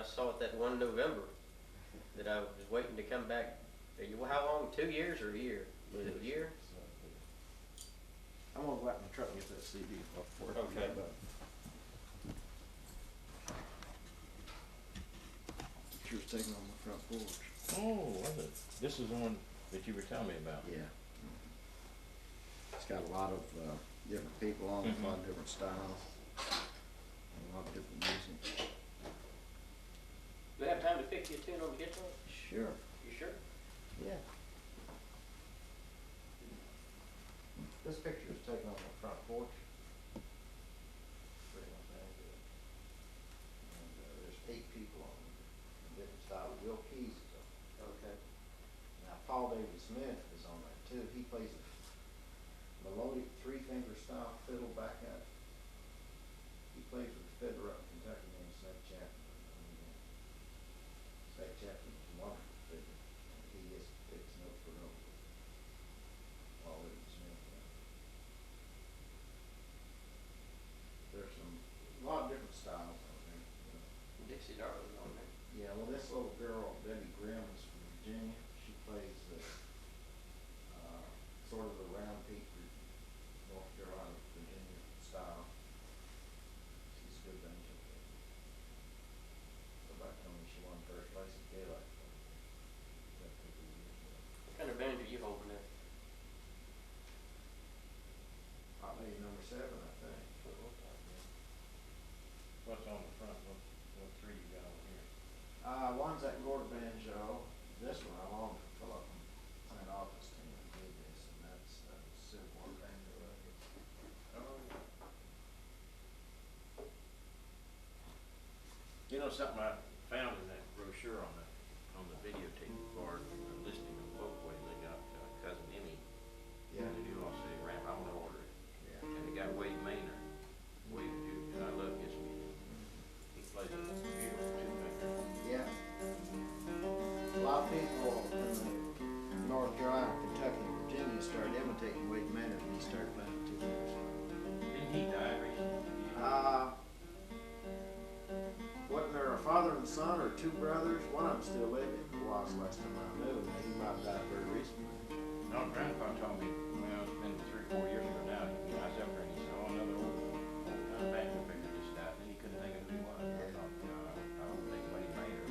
I saw it that one November that I was waiting to come back. How long? 2 years or a year? Was it a year? I'm gonna go out in the truck and get that CD for it. Okay. She was taking on the front porch. Oh, was it? This is the one that you were telling me about. Yeah. It's got a lot of different people on it, a lot of different styles, a lot of different music. Do you have time to pick your tune on the guitar? Sure. You sure? Yeah. This picture is taken on the front porch. Pretty much banjo. And there's 8 people on it, different styles. Will Keys is on it. Okay. Now Paul David Smith is on that too. He plays a melodic 3-finger style fiddle back at it. He plays with a fiddler up in Kentucky named Snake Chapman. Snake Chapman is a wonderful fiddler. And he just picks note for note with Paul David Smith. There's a lot of different styles on there. You know. Dixie Darling on there. Yeah, well, this little girl, Debbie Grimm, is from Virginia. She plays sort of the round peak North Carolina, Virginia style. She's a good banjo player. Somebody told me she won first place at Daylight. What kind of banjo are you holding there? Maybe number 7, I think. What's on the front? What 3 you got over here? One's that Gorda banjo. This one I long to fill up in an office team and did this, and that's Silver banjo record. Oh. You know something I found in that brochure on the videotape card, listing of folkways, they got Cousin Emmy. Yeah. They do also a rap. I want to order it. Yeah. And they got Wade Maynard. Wade, and I love his music. He plays a beautiful 2-finger. Yeah. A lot of people in North Carolina, Kentucky, and Virginia started imitating Wade Maynard when he started playing 2 fingers. Didn't he die recently? Wasn't there a father and son or 2 brothers? One of them still living. It was last time I knew. He might have died very recently. No, Grandpa told me, well, it's been 3 or 4 years ago now, he was up there and he said, oh, another old time banjo figure just died. And he couldn't think of who it was. I thought, you know, I don't think Wade Maynard.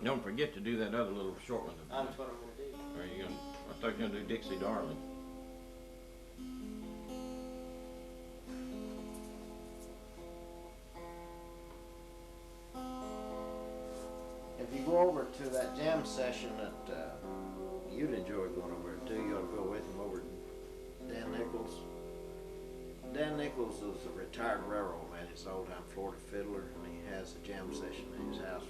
Don't forget to do that other little short one. That's what I'm going to do. Are you gonna? I thought you were gonna do Dixie Darling. If you go over to that jam session that you'd enjoy going over to, you ought to go with him over to Dan Nichols. Dan Nichols is a retired railroad man. He's an old-time Florida fiddler, and he has a jam session in his house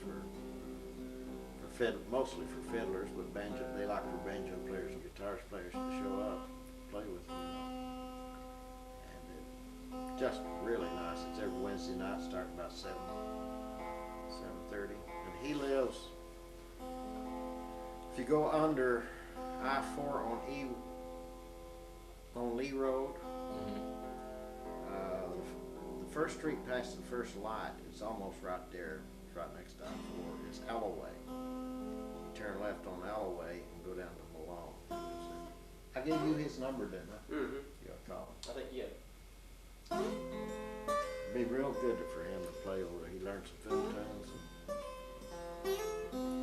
mostly for fiddlers, but banjo. They like for banjo players and guitar players to show up, play with him. And it's just really nice. It's every Wednesday night, starting about 7:30, and he lives. If you go under I-4 on Lee Road, the first street past the first light is almost right there. It's right next to I-4. It's Alloway. You turn left on Alloway and go down to Malone. I gave you his number, didn't I? Mm-hmm. You ought to call him. I think, yeah. It'd be real good for him to play over there. He learned some fiddle tunes.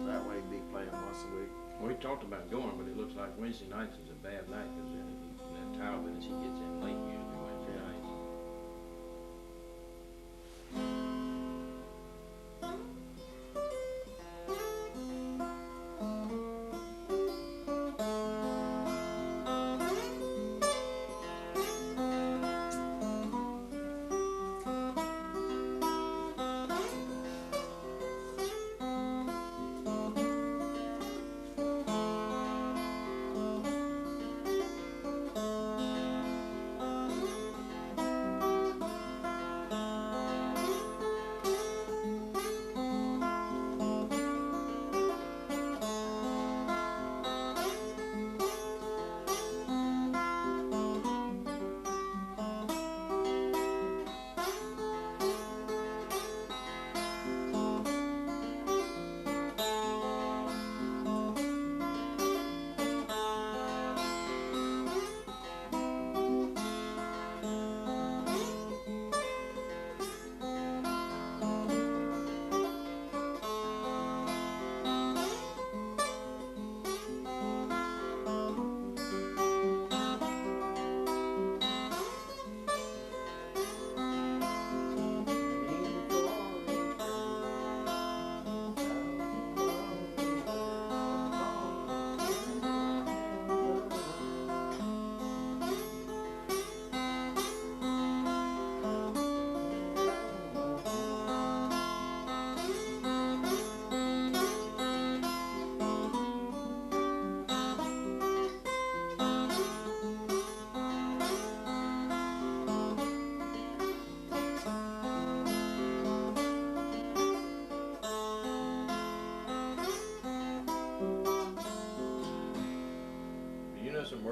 That way he'd be playing once a week. We talked about going, but it looks like Wednesday nights is a bad night because that tile business he gets in late usually Wednesday nights.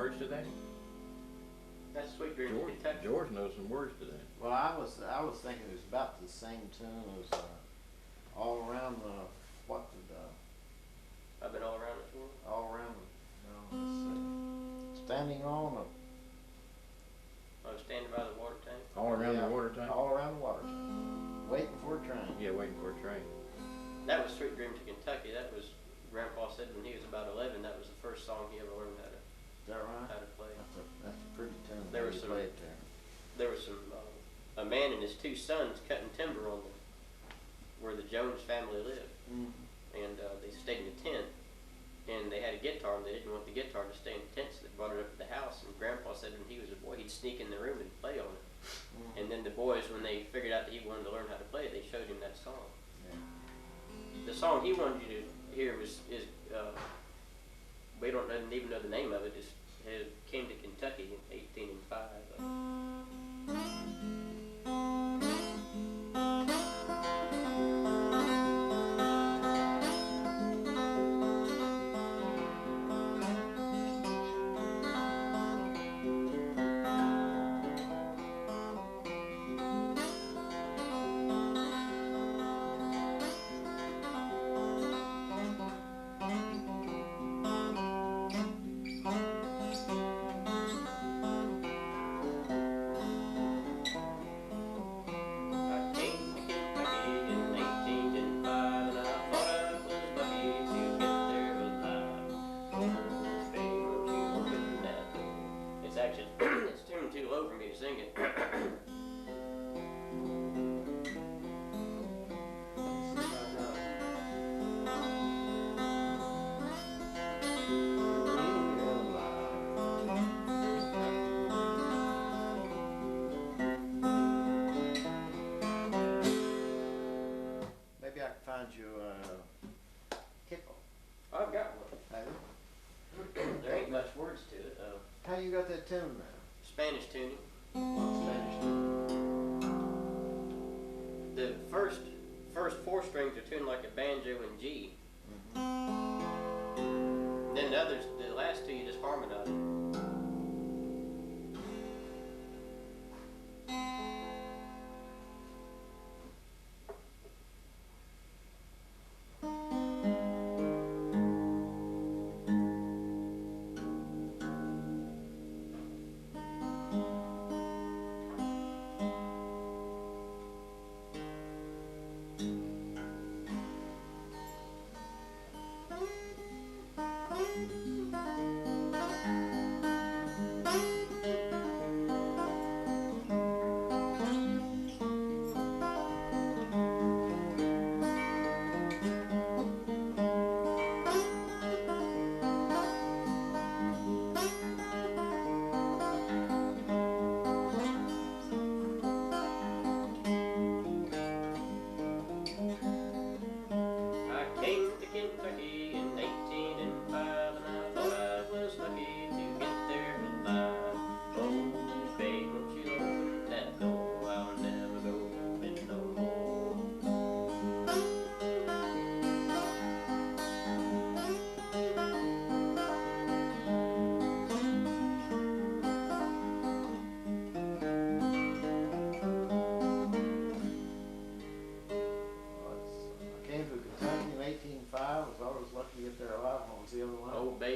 words to that? That's Sweet Dreams of George, Kentucky. George knows some words to that. Well, I was thinking it was about the same tune as all around the what did I've been all around this world. all around the, no, let's see, standing on I was standing by the water tank. All around yeah, the water tank? all around the water tank, waiting for a train. Yeah, waiting for a train. That was Sweet Dreams of Kentucky. That was, Grandpa said when he was about 11, that was the first song he ever learned Is that right? how to play. That's a pretty tune. There that was you some- played there. There was some, a man and his two sons cutting timber on the, where the Jones family lived. And they stayed in a tent, and they had a guitar, and they didn't want the guitar to stay in the tent, so they brought it up to the house, and Grandpa said when he was a boy, he'd sneak in the room and play on it. And then the boys, when they figured out that he wanted to learn how to play, they showed him that song. Yeah. The song he wanted you to hear is we don't even know the name of it, it came to Kentucky in 1805. It's tuned too low for me to sing it. Maybe I can find you a kippo. I've got one. Have you? There ain't much words to it. How you got that tune now? Spanish tuning. Spanish tune. The first four strings are tuned like a banjo and G. Then the others, the last two, you just harmonize.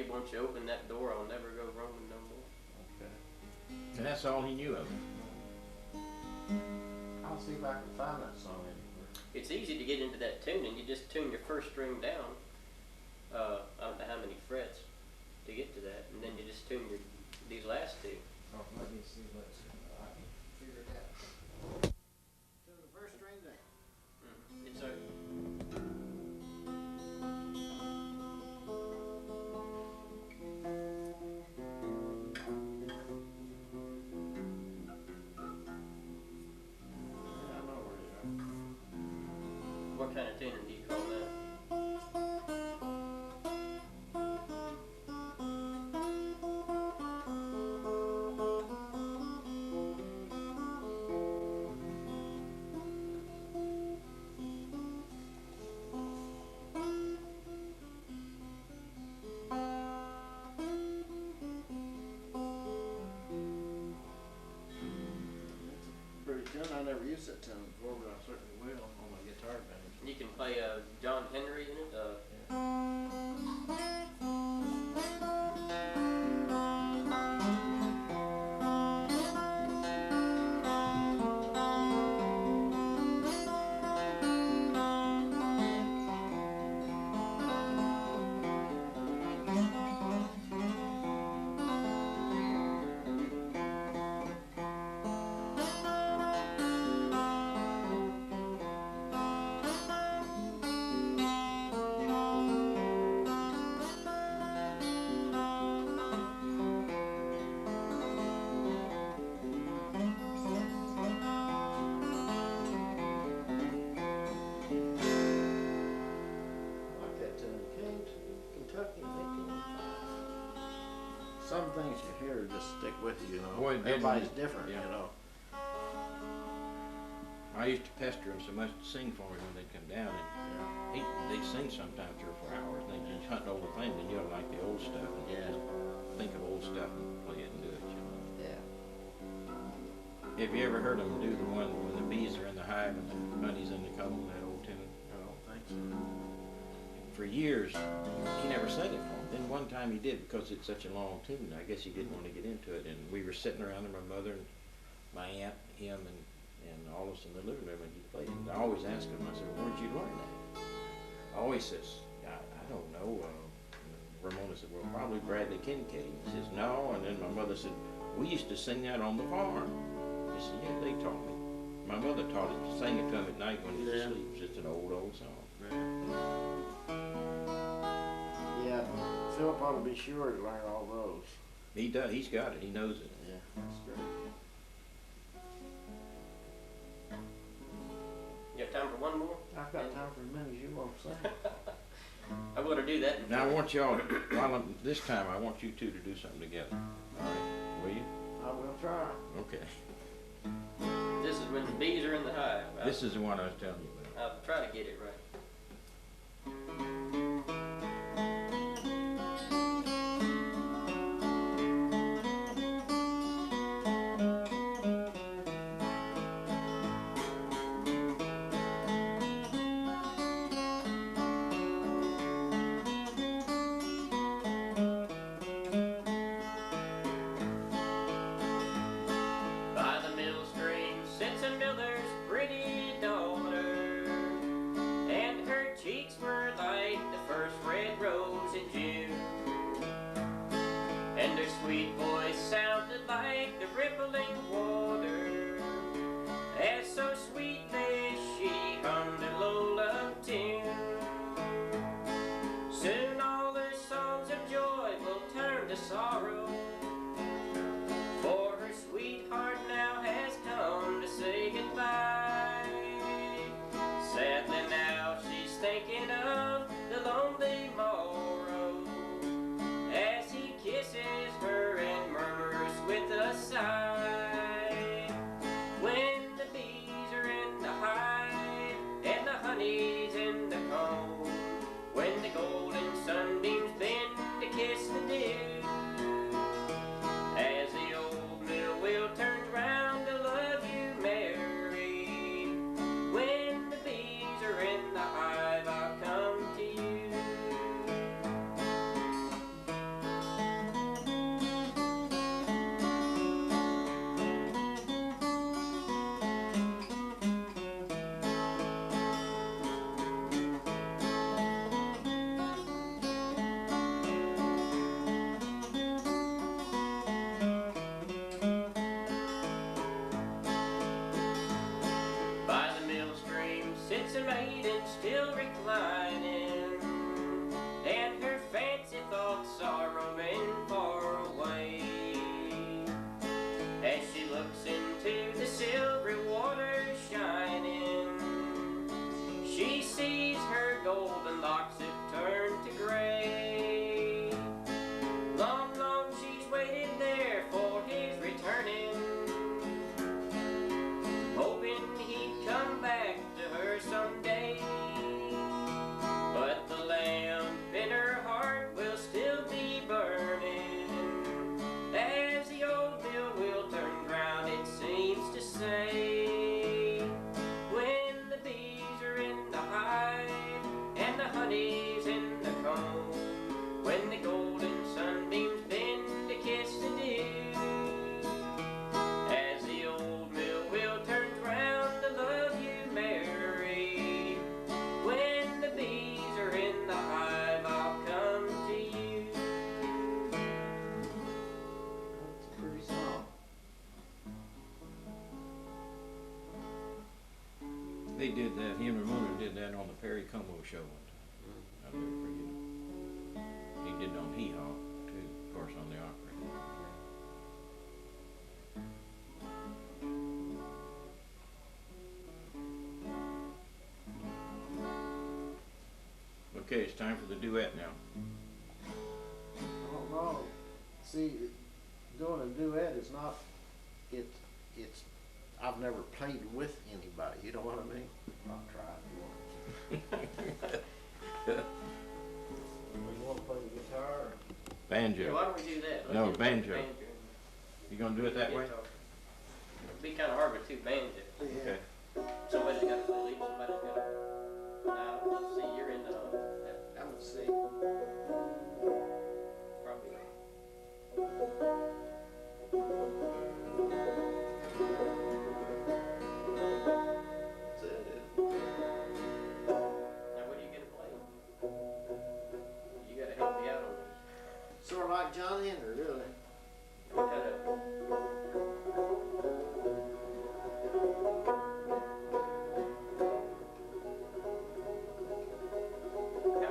Once you open that door, I'll never go roaming no more. Okay. And that's all he knew of it. I'll see if I can find that song anywhere. It's easy to get into that tune, and you just tune your first string down. I don't know how many frets to get to that, and then you just tune these last two. Oh, let me see. I can figure it out. Tune the first string down. It's a What kind of tuning do you call that? tune. I never used that tune before, but I certainly will on my guitar band. You can play John Henry in it. Some things you hear just stick with you, you know. Boy, everybody's different, yeah. you know. I used to pester him so much to sing for me when they'd come down, and they'd sing sometimes 3 or 4 hours. They'd just hunt over things, and you know, like the old stuff, and you just think of old stuff and play it and do it, you know. Yeah. Have you ever heard them do the one when the bees are in the hive and the honey's in the comb, that old tune? I don't think so. For years, he never sang it for him. Then one time he did, because it's such a long tune. I guess he didn't want to get into it, and we were sitting around there, my mother and my aunt, him, and all of us in the living room, and he played it. And I always asked him, I said, where'd you learn that? I always says, I don't know. Ramona said, well, probably Bradley Kincaid. He says, no. And then my mother said, we used to sing that on the farm. He said, yeah, they taught me. My mother taught him to sing it to him at night when he was asleep. It's just an old song. Yeah, Philip ought to be sure to learn all those. He does. He's got it. He knows it. Yeah, that's great. You got time for one more? I've got time for as many as you want to sing. I'm going to do that. Now I want y'all, this time I want you two to do something together. All right? Will you? I will try. Okay. This is when the bees are in the hive. This is the one I was telling you about. I'll try to get it right. Sweet voice sounded like the rippling water, as so sweetly she hummed a low-love tune. Soon all her songs of joy will turn to sorrow, for her sweetheart now has come to say goodbye. Sadly now she's thinking of the lonely morrow, as he kisses her and murmurs with a sigh. When the bees They did that. He and Ramona did that on the Perry Como show one time. I'll never forget it. He did it on Hee Haw too, of course, on the opera. Okay, it's time for the duet now. I don't know. See, doing a duet is not, it's, I've never played with anybody, you know what I mean? I'll try it. You wanna play the guitar? Or? Banjo. Yeah, why don't we do that? Let's No, just banjo. banjo. You gonna do it that way? It'd be kind of hard with two banjos. Yeah. Okay. Somebody's got to play lead, somebody's got to. Now, let's see, you're in I'm gonna see. probably. That's it. Now, what are you going to play? You got to help me out on this. Sort of like John Henry, really. What kind of.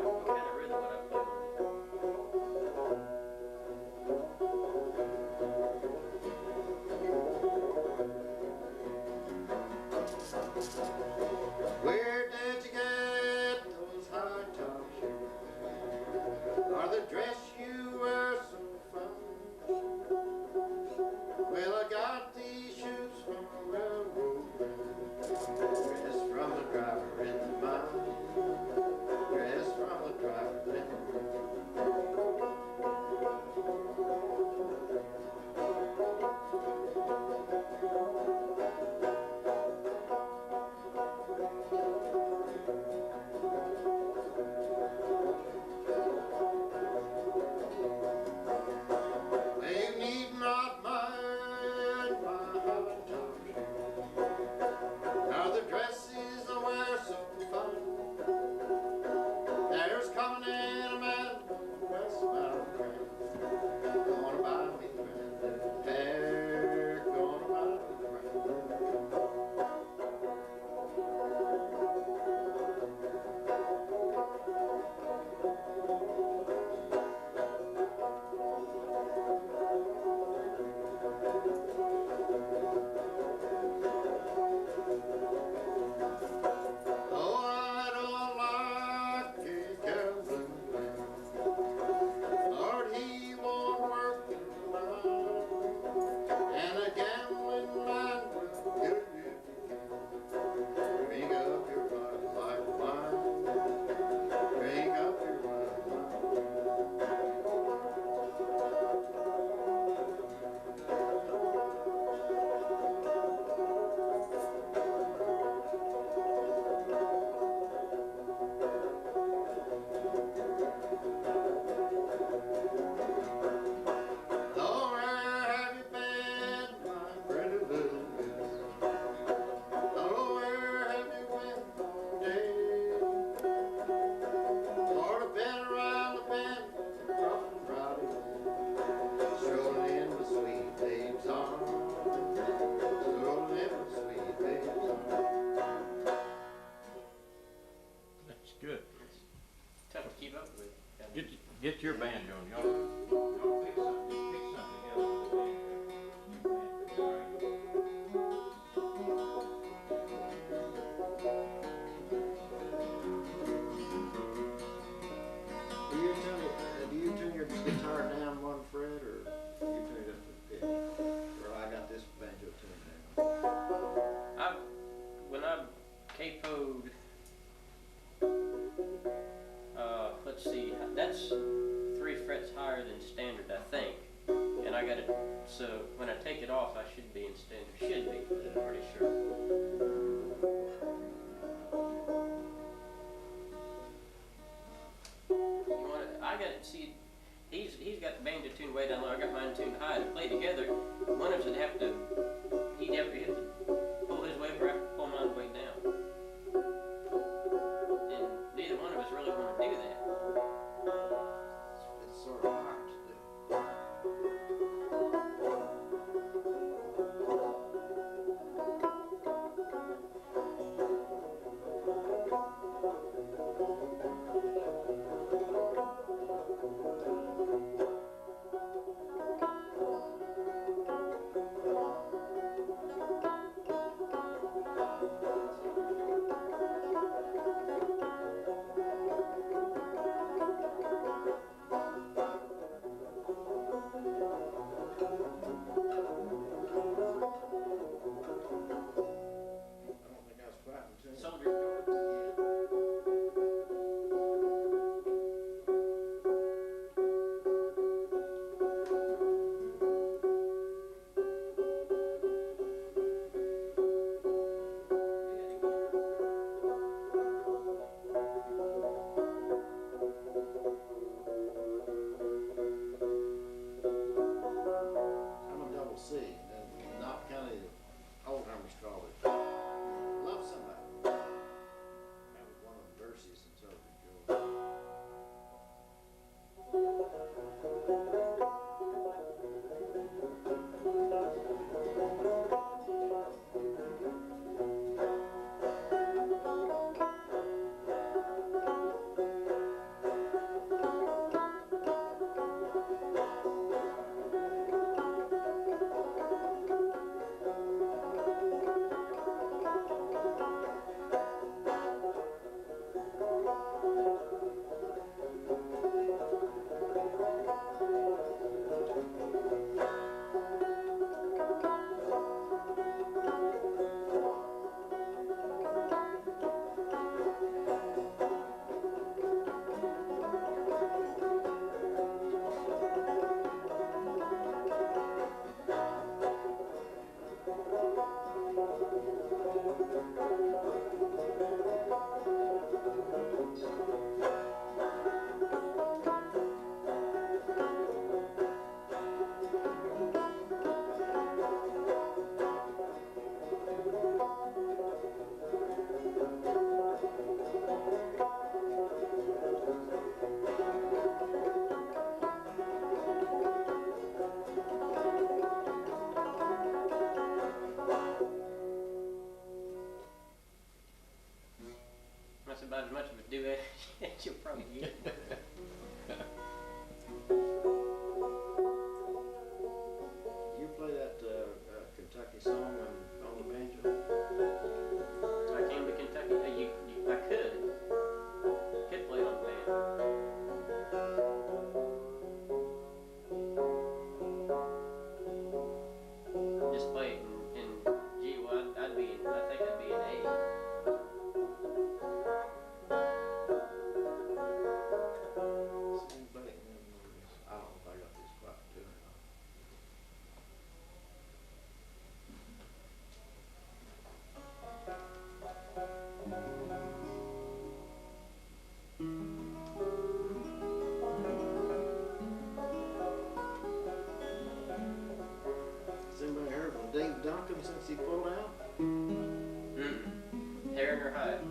What kind of rhythm would I play on this? Where did you get those high top shoes? Or the dress you wear so fine? Well, I got these shoes from a railroad man. Dress from the driver in the mine. Dress from the driver in the mine. You need not mind my high top shoes. Now the dresses I wear so fine. There's coming in a man westbound train. Gonna buy me brand new hair. Gonna buy me brand new hair. Oh, I don't like a gambling man. Lord, he won't work in the mine. And a gambling man will get it if he can. Drink up your body like wine. Drink up your body like wine. Oh, where have you been, my pretty little miss? Oh, where have you been all day? Lord, I've been around the bend from Rowdy Lane, strolling in with sweet babe's arms, strolling in with sweet babe's arms. That's good. Tough to keep up with. Get your banjo on. Y'all pick something else for the banjo. All right. Do you tune your guitar down one fret, or you tune it up to pitch? Or I got this banjo tuned down. When I capoed, let's see, that's 3 frets higher than standard, I think. And I got it, so when I take it off, I should be in standard. Should be, I'm pretty sure. You want it? I got it. See, he's got the banjo tuned way down low. I got mine tuned high. To play together, one of us would have to. He'd have to pull his way up, or I have to pull mine way down. And neither one of us really want to do that. It's sort of hard to do. old timers called it. Love Somebody. That was one of the verses and so did George. That's about as much of a duet as you'll probably get. You play that Kentucky song on the banjo? I came to Kentucky. I could play it on the band. Just play it in G. Well, I'd be in, I think I'd be in A. Sing back. I don't know if I got this quite too or not. Has anybody heard from Dave Duncan since he pulled out? Heron or Hive?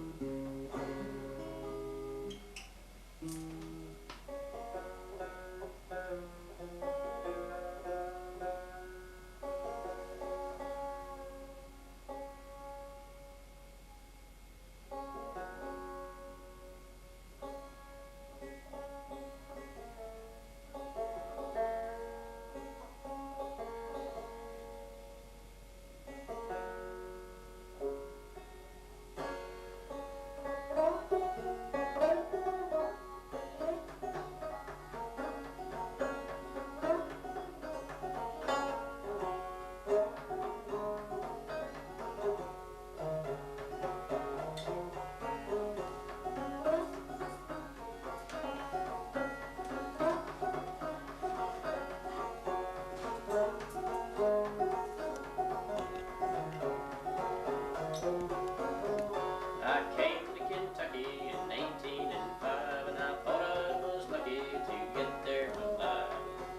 I came to Kentucky in 1905, and I thought I was lucky to get there alive.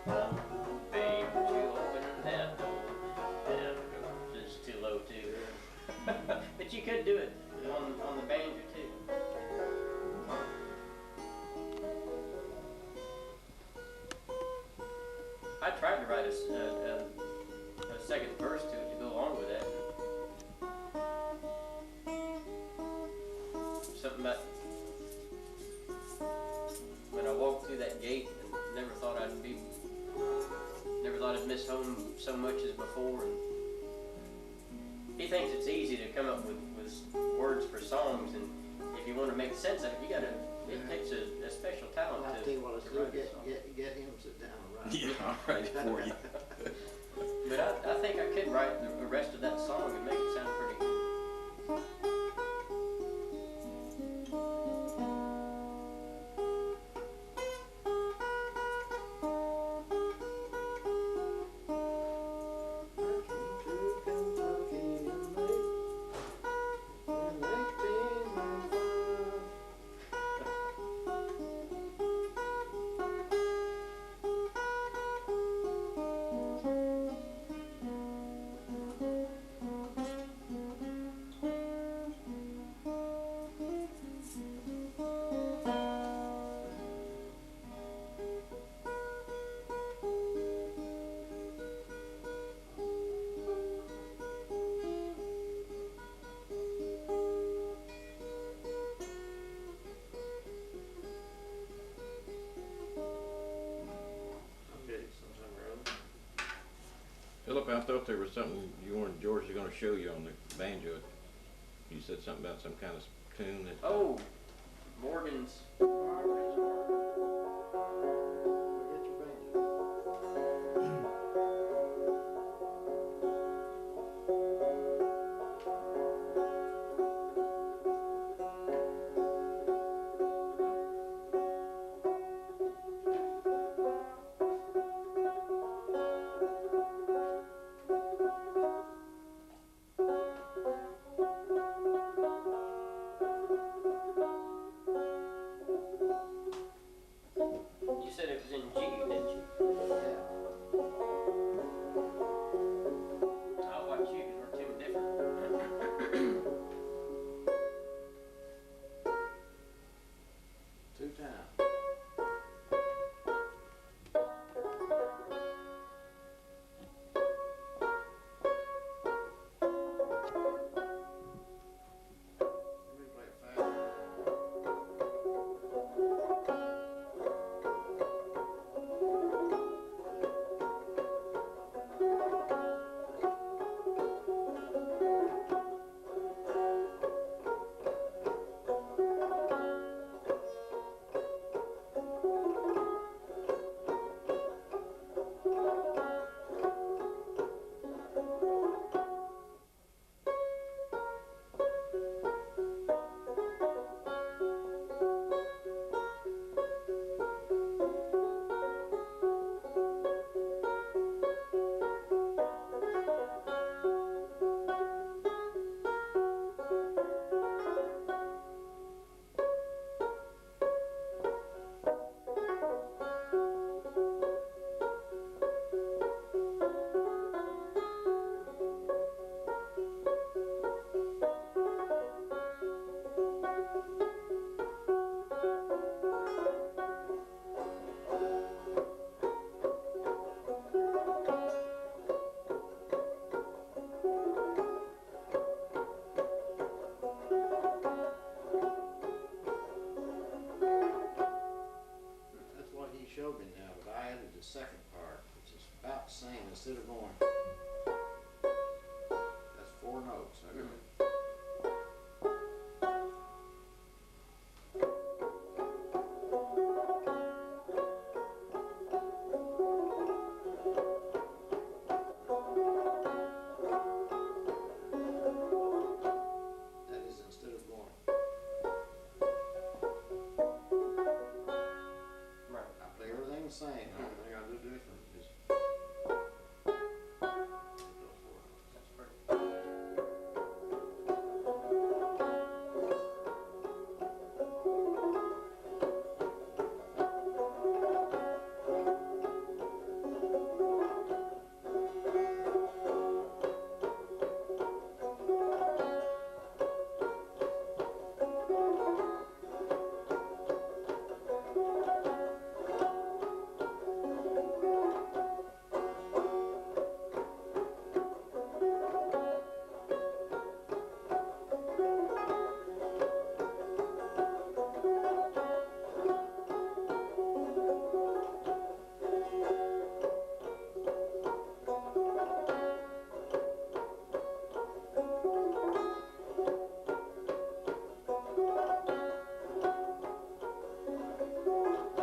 Oh, babe, would you open that door? Yeah, this is too low too. But you could do it on the banjo too. I tried to write a second verse to it to go along with that. Something about when I walked through that gate and never thought I'd miss home so much as before. And he thinks it's easy to come up with words for songs, and if you want to make sense of it, it takes a special talent I'll to tell you what, let's to do. write a song. Get him sit down and write. Yeah, I'll write it for you. But I think I could write the rest of that song and make it sound pretty good. I thought there was something you wanted George was gonna show you on the banjo. You said something about some kind of tune that. Oh, Morgan's. You said it was in G, didn't you? Yeah. I'll watch you because we're two different. Two times. Let me play it fast. That's what he showed me now, but I added the second part, which is about the same. Instead of going, that's 4 notes. I got that is instead of going. Right. I play everything the same. The only thing I do different is those 4 notes. That's perfect.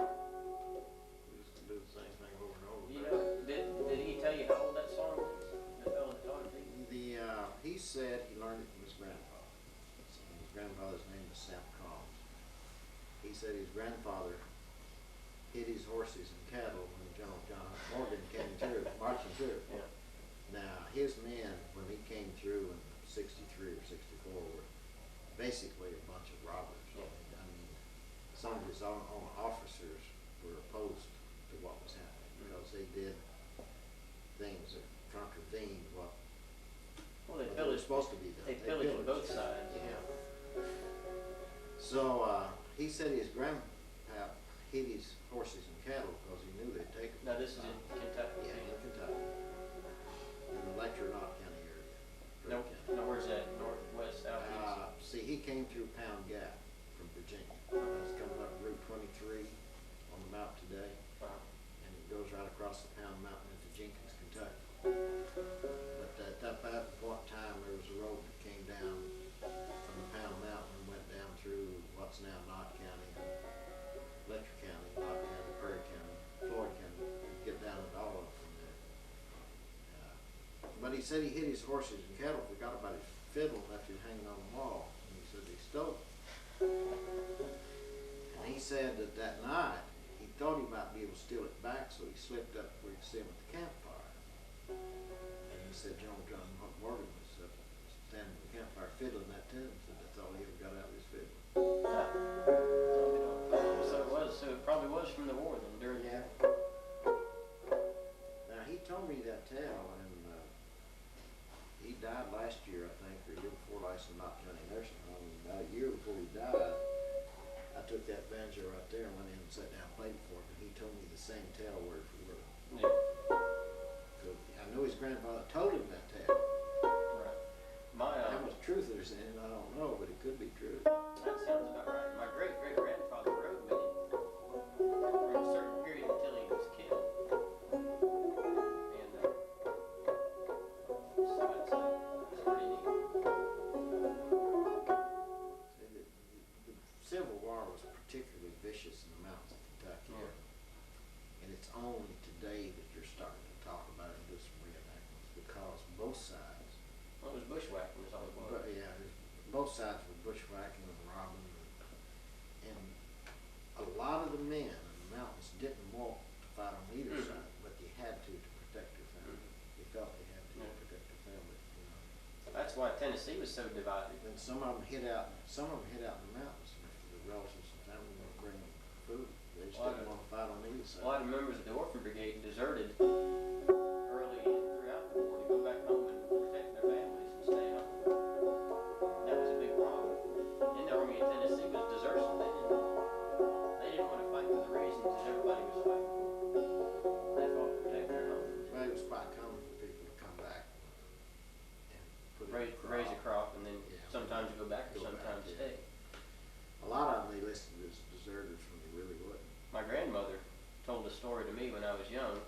We just do the same thing over and over. You know, did he tell you how old that song is? The fellow that taught it to you? He said he learned it from his grandfather. So his grandfather's name was Sam Combs. He said his grandfather hid his horses and cattle when General John Morgan came through, marching through. Yeah. Now, his men, when he came through in 63 or 64, were basically a bunch of robbers. Yeah. I mean, some of his own officers were opposed to what was happening because they did things that contravened what Well, they were pillaged. supposed to be done. They pillaged both sides. Yeah. So he said his grandpa hid his horses and cattle because he knew they'd take them. Now this is in Kentucky. Yeah, in Kentucky. In the Lecture-Knott County area. No, Drake County. no, where's that? Northwest, southeast? See, he came through Pound Gap from Virginia. That's coming up Route 23 on the map today. Uh-huh. And it goes right across the Pound Mountain into Jenkins, Kentucky. he said he hid his horses and cattle, forgot about his fiddle, and left it hanging on the wall. And he said he stole it. And he said that that night, he thought he might be able to steal it back, so he slipped up where he could see him at the campfire. And he said John Morgan was standing at the campfire fiddling that tune, and said that's all he ever got out of his fiddle. So it probably was from the war then, during the war. Now, he told me that tale, and he died last year, I think, or a year before last, in Knott County Nursing Home. About a year before he died, I took that banjo right there and went in and sat down and played it for him, and he told me the same tale word for word. Yeah. So I know his grandfather told him that tale. Right. How much truth there's in it, I don't know, but it could be true. That sounds about right. My great-great-grandfather rode with him for a certain period until he was killed. And so it's pretty neat. The Civil War was particularly vicious in the mountains of Kentucky. Yeah. And it's only today that you're starting to talk about it and do some reenactments, because both sides, Well, it was bushwhacking is all it was. but yeah, both sides were bushwhacking and robbing, and a lot of the men in the mountains didn't want to fight on either side, but they had to protect their family. They felt they had to protect their family, you know. That's why Tennessee was so divided. And some of them hid out in the mountains, and the relatives and family would bring them food. They just didn't want to fight on either side. A lot of members of the Orphan Brigade deserted early throughout the war to go back home and protect their families and stay home. That was a big problem. In the Army of Tennessee was desertion. They didn't want to fight for the reasons that everybody was fighting for. They fought to protect their homes. Well, it was quite common for people to come back and put Raise a crop and then Yeah. sometimes go back or Go sometimes back, yeah. stay. A lot of them they listed as deserters when they really wasn't. My grandmother told a story to me when I was young,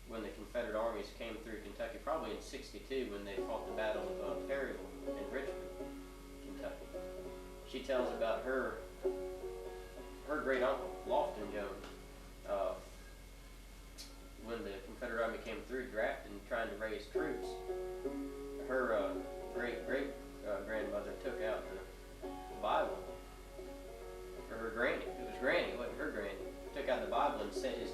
when the Confederate armies came through Kentucky, probably in '62 when they fought the Battle of Perryville in Richmond, Kentucky. She tells about her great uncle, Lofton Jones, when the Confederate Army came through drafting, trying to raise troops. Her great-great-grandmother took out the Bible, or her granny, it was granny, it wasn't her granny, took out the Bible and set his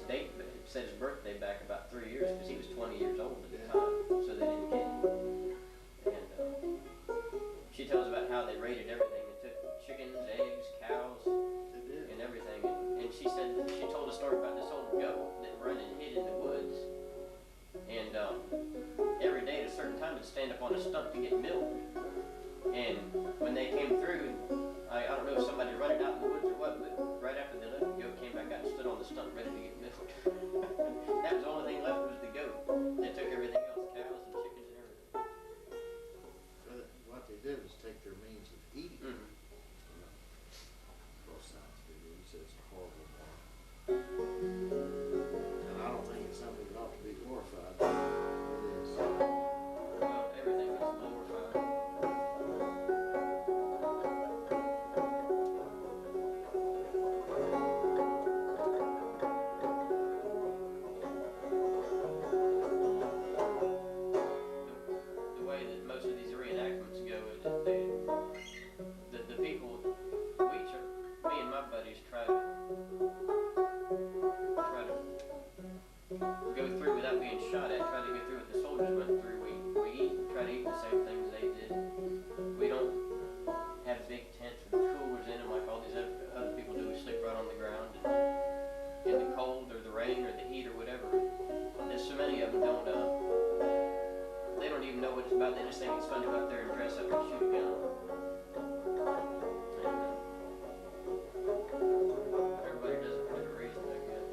birthday back about 3 years, because he was 20 years old at the time, so they didn't get him. And she tells about how they raided everything. They took chickens, eggs, cows, They did. and everything. And she said, she told a story about this old goat that run and hid in the woods. And every day at a certain time it'd stand up on a stump to get milk. And when they came through, I don't know if somebody run it out in the woods or what, but right after they left, the goat came back out and stood on the stump ready to get milk. That was the only thing left was the goat. They took everything else, cows and chickens and everything. But what they did was take their means of eating. Mm-hmm. You know, both sides did. He said it's a horrible war. And I don't think it's something that ought to be glorified. It is. Well, everything is glorified. The way that most of these reenactments go is that the people, me and my buddies try to go through without being shot at, try to go through what the soldiers went through. We eat, try to eat the same things they did. We don't have big tents with coolers in them like all these other people do. We sleep right on the ground in the cold or the rain or the heat or whatever. There's so many of them they don't even know what it's about. They just think it's fun to go out there and dress up and shoot a gun. And, everybody does it for different reasons, I guess.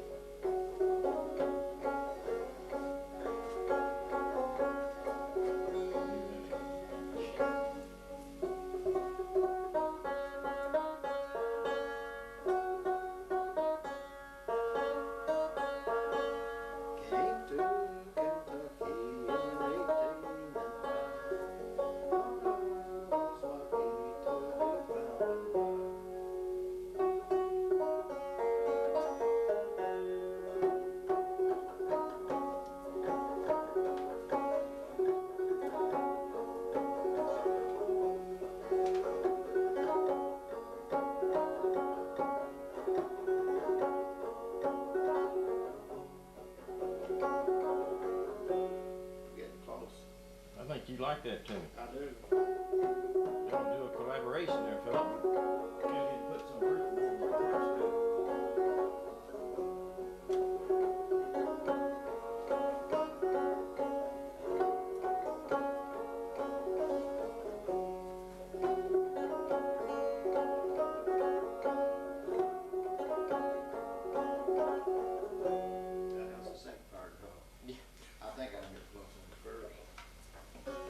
Came to Kentucky in 1805. think you like that tune. I do. You want to do a collaboration there, Philip? You need to put some proof on my first stuff. That's the second part, huh? Yeah. I think I can get close on the first.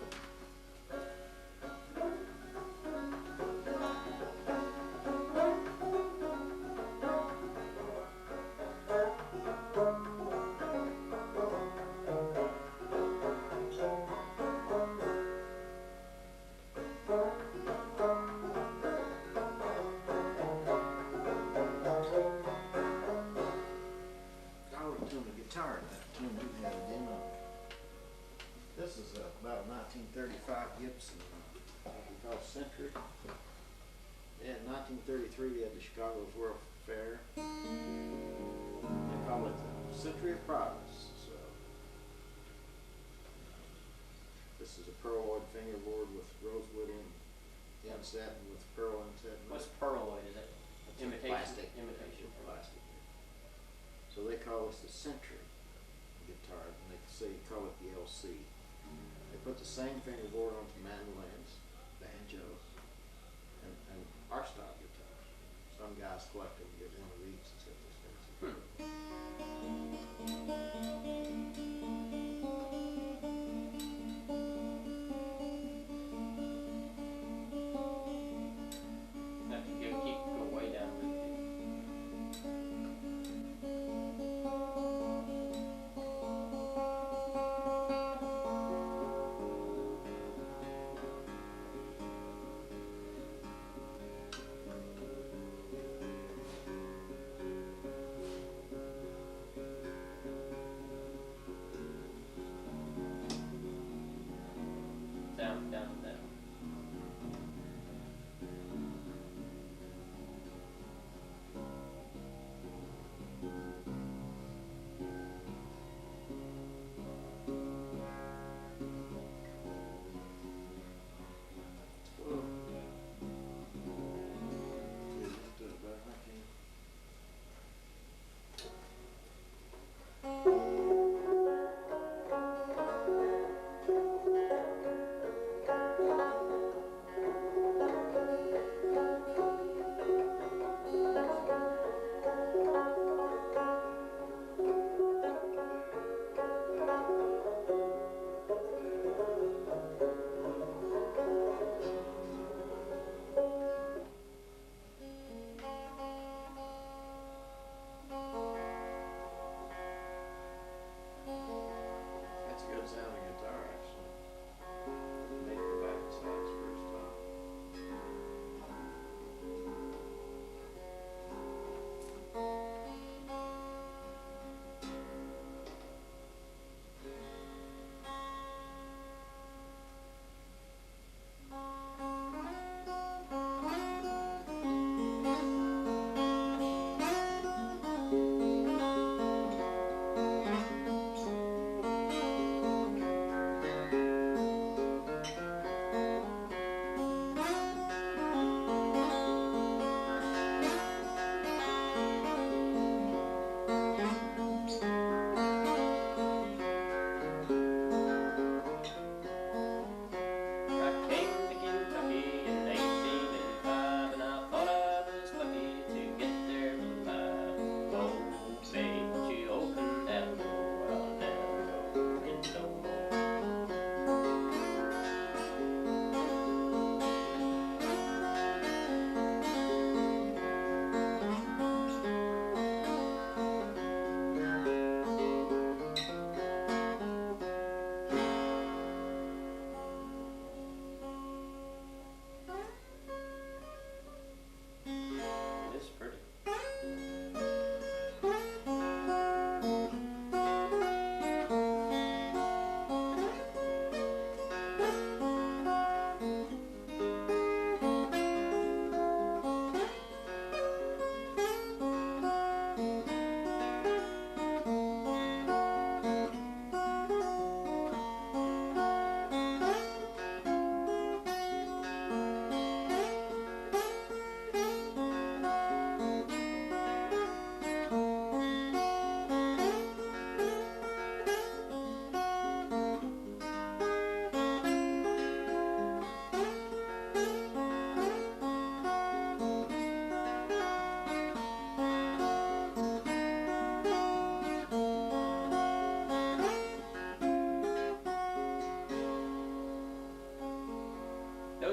I would tune the guitar to that tune we had it in on. This is about a 1935 Gibson, we call Century. Yeah, in 1933 we had the Chicago's World Fair. They call it the Century of Progress. So this is a pearl wood fingerboard with rosewood inset and with pearl inset. What's pearloid? Is that It's imitation? plastic. Imitation. Plastic. So they call this the Century guitar, and they call it the LC. They put the same fingerboard onto mandolins, banjos, and our style guitars. Some guys collect them and get one of these instead of this fancy. Have to go way down with it. Down, down, down. Whoa. Yeah, that does better than I can. That's a good sounding guitar, actually.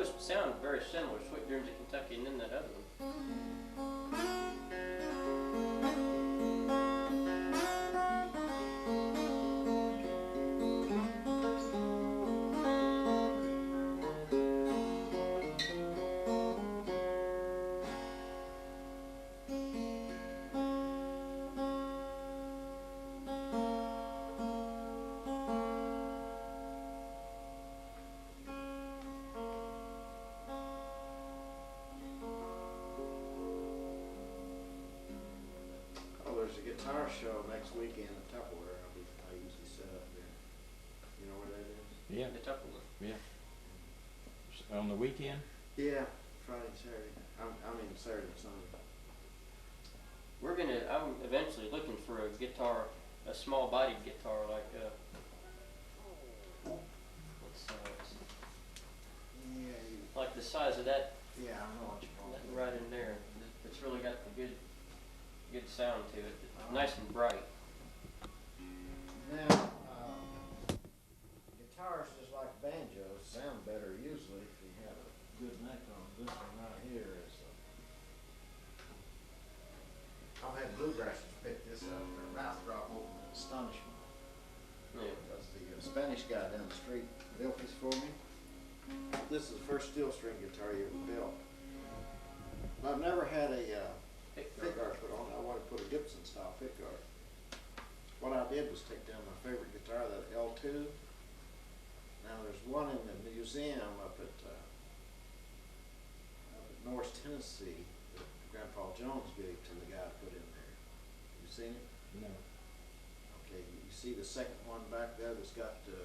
those sound very similar, Sweet Dreams of Kentucky and then that other one. Oh, there's a guitar show next weekend in Tupperware. I usually set up there. You know where that is? Yeah, The Tupperware. yeah. On the weekend? Yeah, Friday and Saturday. I mean Saturday and Sunday. I'm eventually looking for a guitar, a small bodied guitar like, what size? Yeah, Like the size of that, yeah, I know what you're that talking right in there. It's really got the good sound to it. Nice and bright. Now, guitars, just like banjos, sound better usually if you have a good neck on. This one right here is. I've had bluegrassers pick this up. Their mouth drop open in astonishment. Yeah. Because the Spanish guy down the street built this for me. This is the first steel string guitar he ever built. I've never had a pickguard put on. I wanted to put a Gibson style pickguard. What I did was take down my favorite guitar, that L2. Now there's one in the museum up at North Tennessee that Grandpa Jones gave to the guy to put in there. You seen it? No. Okay, you see the second one back there that's got the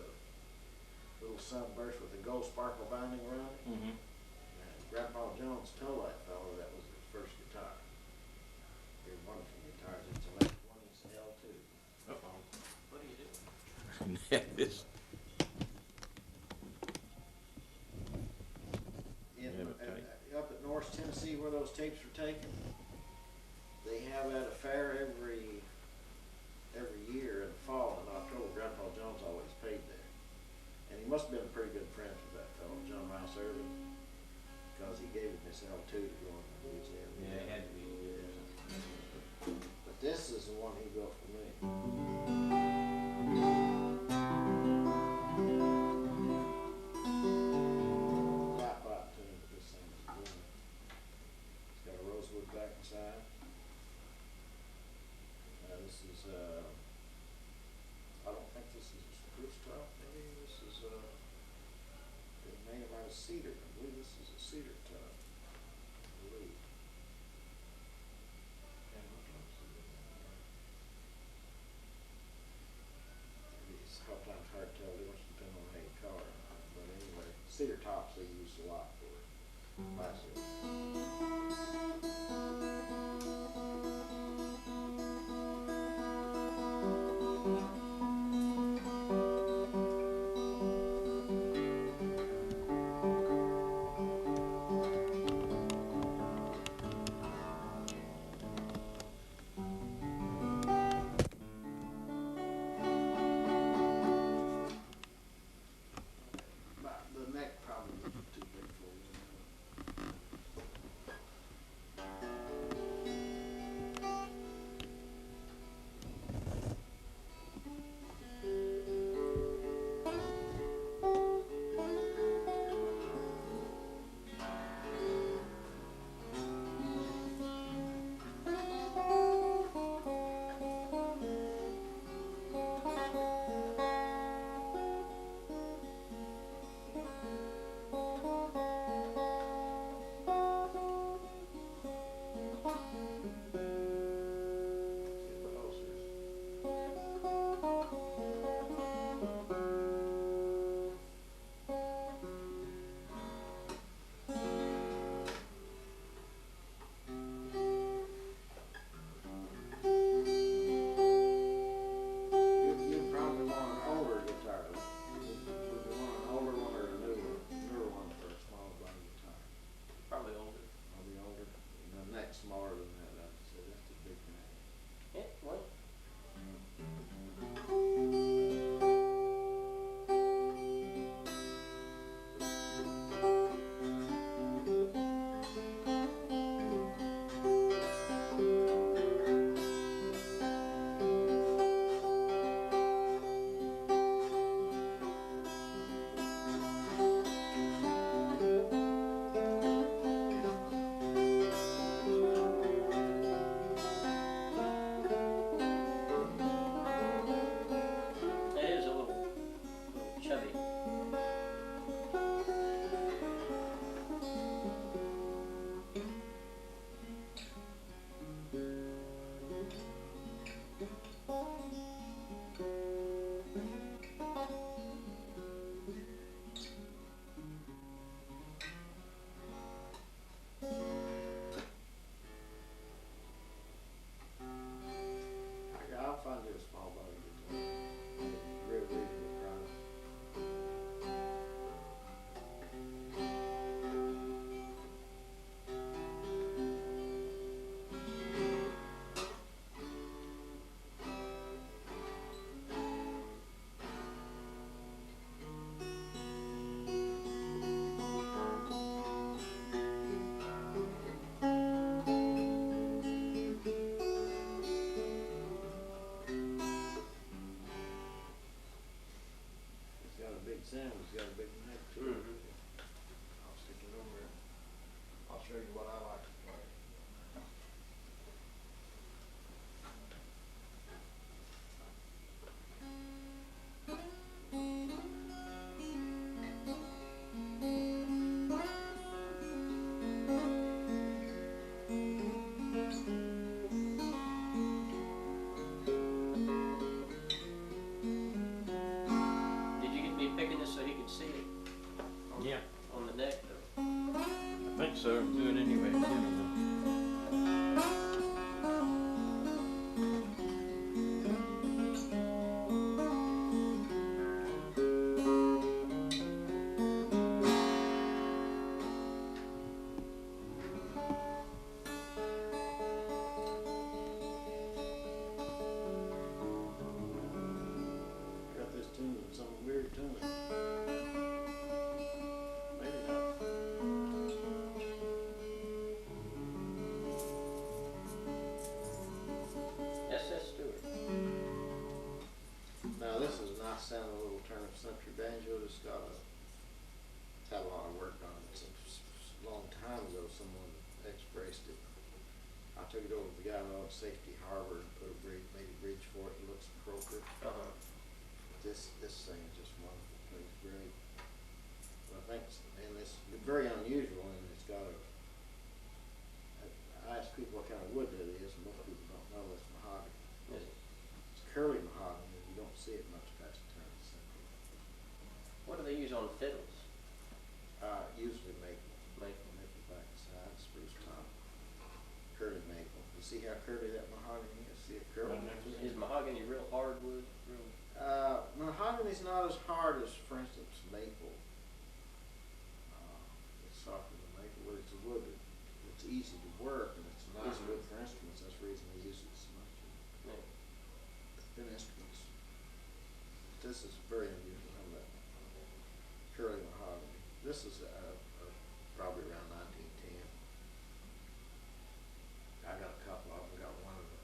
little sunburst with the gold sparkle binding around it? Mm-hmm. Grandpa Jones told that fellow that was his first guitar. They're wonderful guitars. It's a late 20s L2. Uh-oh. What do you do? This. Up at North Tennessee where those tapes were taken, they have at a fair every year in the fall in October. Grandpa Jones always paid there. And he must have been pretty good friends with that fellow, John Rouse Early, because he gave him this L2 to go in the museum. Yeah, it had to be. But this is the one he built for me. Flat bottom tune, but this thing is booming. It's got a rosewood back and side. This is, I don't think this is a spruce top, maybe this is, they made them out of cedar. I believe this is a cedar top. I believe. And what else is it? It's sometimes hard to tell the difference depending on how you color them. But anyway, cedar tops they use a lot for classic. The neck probably too big for you. Yeah, on the neck though. I think so. Do it anyway. You know. Got this tune in some weird tune. Maybe not. S.S. Stewart. Now this is a nice sounding little turn of century banjo. It's got had a lot of work on it. A long time ago someone expressed it. I took it over to the guy out at Safety Harbor and put a bridge, made a bridge for it. It looks appropriate. Uh-huh. This thing is just wonderful. It's great. But I think and it's very unusual, and it's got a. I ask people what kind of wood that is, and most people don't know it's mahogany. Is it? It's curly mahogany, and you don't see it much past the turn of the century. What do they use on fiddles? Usually maple. Maple. Maple backside, spruce top. Curly maple. You see how curly that mahogany is? See it curly? Is mahogany real hard wood? Real. Mahogany's not as hard as, for instance, maple. It's softer than maple, but it's a wood that it's easy to work, and it's a nice wood for instruments. That's the reason we use it so much in instruments. This is very unusual, how that curly mahogany. This is probably around 1910. I got a couple of them. Got one of them.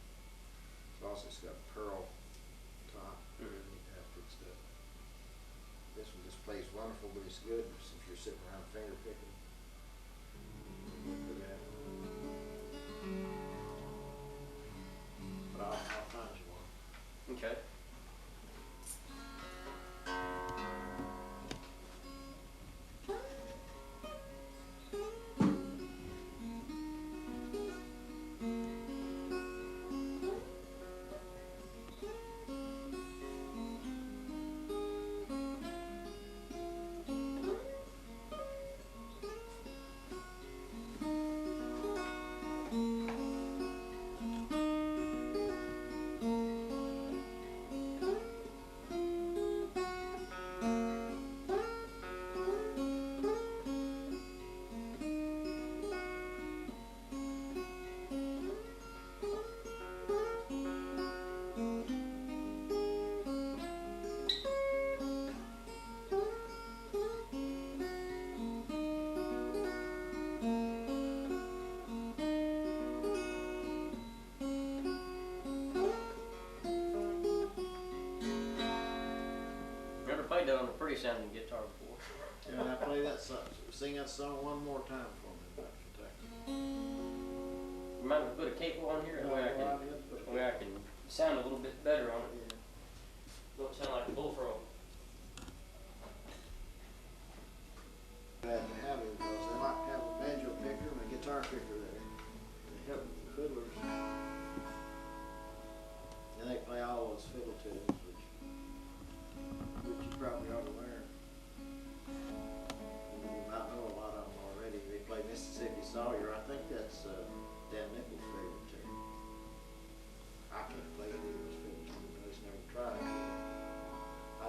It's got pearl top. Fixed up. This one just plays wonderful, but it's good if you're sitting around finger picking. Look at that. But I'll find you one. Okay. Played that on a pretty sounding guitar before. Can I play that song? Sing that song one more time for me about Kentucky. You might put a capo on here, that way I can sound a little bit better on it. Don't sound like a bullfrog. Glad to have it because they like to have a banjo picker and a guitar picker there. They help the fiddlers. And they play all those fiddle tunes, which you probably ought to learn. You might know a lot of them already. They play Mississippi Sawyer. I think that's Dan Nichols' favorite tune. I can't play any of those fiddle tunes. I just never tried. I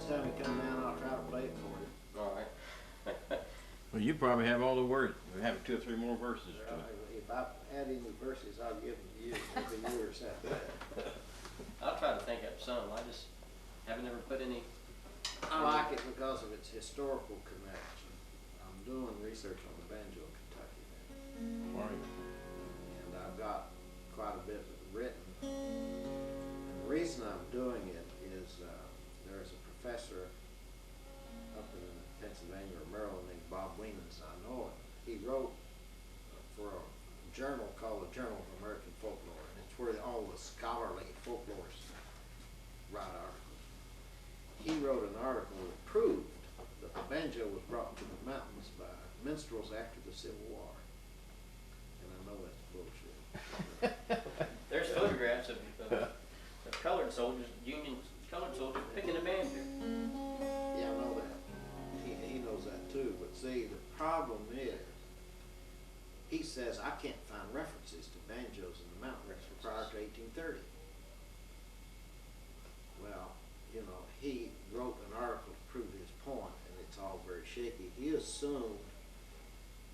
Next time you come down, I'll try to play it for you. All right. Well, you probably have all the words. We have 2 or 3 more verses to it. If I add any verses, I'll give them to you. Maybe yours after that. I'll try to think up some. I just haven't ever put any. I like it because of its historical connection. I'm doing research on the banjo in Kentucky now. Are you? And I've got quite a bit written. And the reason I'm doing it is there's a professor up in Pennsylvania or Maryland named Bob Wiemens, I know him. He wrote for a journal called the Journal of American Folklore, and it's where all the scholarly folklorists write articles. He wrote an article that proved that the banjo was brought to the mountains by minstrels after the Civil War. And I know that's bullshit. There's photographs of colored soldiers, Union colored soldiers, picking a banjo. Yeah, I know that. He knows that too. But see, the problem is, he says I can't find references to banjos in the mountains prior to 1830. Well, you know, he wrote an article to prove his point, and it's all very shaky. He assumed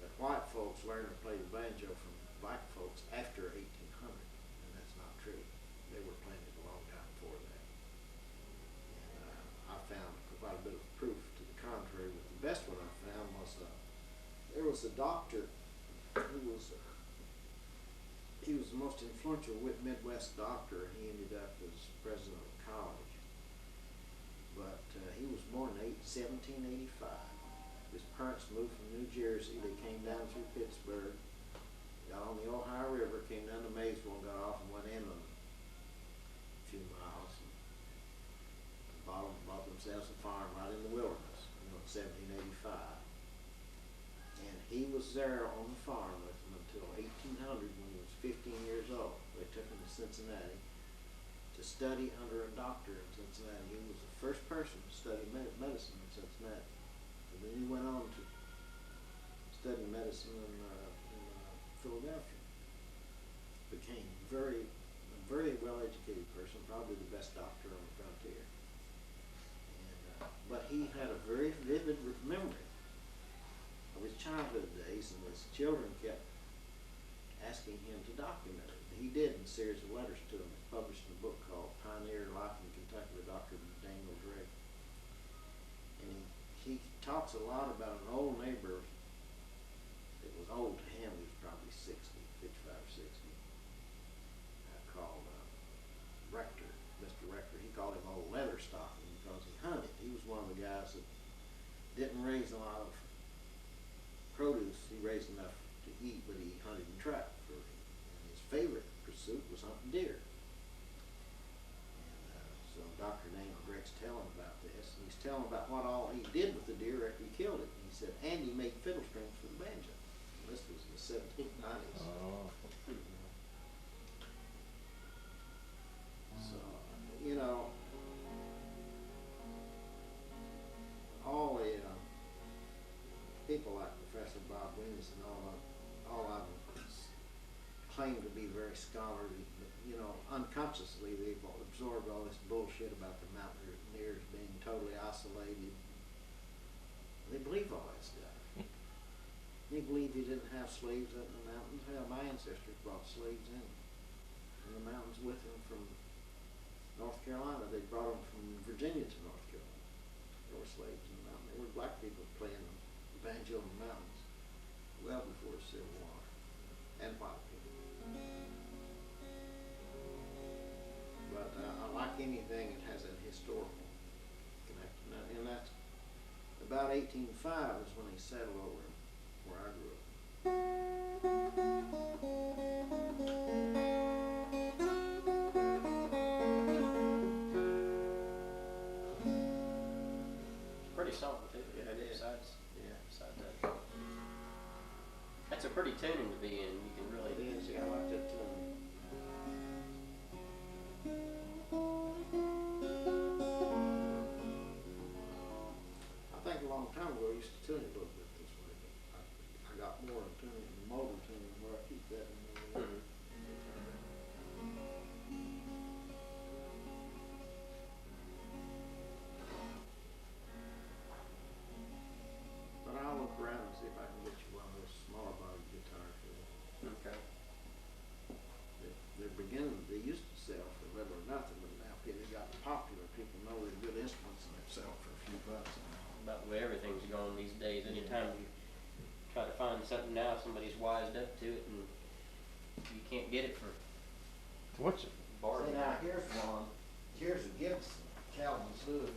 that white folks learned to play the banjo from black folks after 1800, and that's not true. They were playing it a long time before that. And I found quite a bit of proof to the contrary, but the best one I found was there was a doctor who was he was the most influential Midwest doctor, and he ended up as president of the college. But he was born in 1785. His parents moved from New Jersey. They came down through Pittsburgh, got on the Ohio River, came down to Maysville, and got off and went inland a few miles. And bought themselves a farm right in the wilderness, in 1785. And he was there on the farm with them until 1800, when he was 15 years old. They took him to Cincinnati to study under a doctor in Cincinnati. He was the first person to study medicine in Cincinnati. And then he went on to study medicine in Philadelphia. Became a very well-educated person, probably the best doctor on the frontier. And, but he had a very vivid memory of his childhood days, and his children kept asking him to document it. He did in a series of letters to them. It's published in a book called Pioneer Life in Kentucky by Dr. Daniel Drake. And he talks a lot about an old neighbor. It was old to him. He was probably 60, 55 or 60. Called Rector, Mr. Rector. He called him Old Leatherstocking because he hunted. He was one of the guys that didn't raise a lot of produce. He raised enough to eat, but he hunted and trapped for him. And his favorite pursuit was hunting deer. And so Dr. Daniel Drake's telling about this, and he's telling about what all he did with the deer after he killed it. And he said, and he made fiddle strings for the banjo. And this was in the 1790s. Oh. So, you know, all the people like Professor Bob Wiemens and all of them claim to be very scholarly, but, you know, unconsciously they've absorbed all this bullshit about the mountaineers being totally isolated. They believe all that stuff. They believe you didn't have slaves up in the mountains. Hell, my ancestors brought slaves in the mountains with them from North Carolina. They brought them from Virginia to North Carolina. There were slaves in the mountains. There were black people playing the banjo in the mountains well before the Civil War, and white people. But I like anything that has a historical connection. And that's about 1805 is when he settled over where I grew up. Pretty song too. Yeah, it is. Besides that, that's a Yeah. pretty tuning to be in. You can really. It is. Yeah, I like that too. I think a long time ago I used to tune it a little bit this way, but I got more in tuning than motor tuning where I keep that in there. Mhm. find something now, somebody's wised up to it, and you can't get it for What's it? bargain. See, now, here's one, here's a Gibson, Calvin's Hood.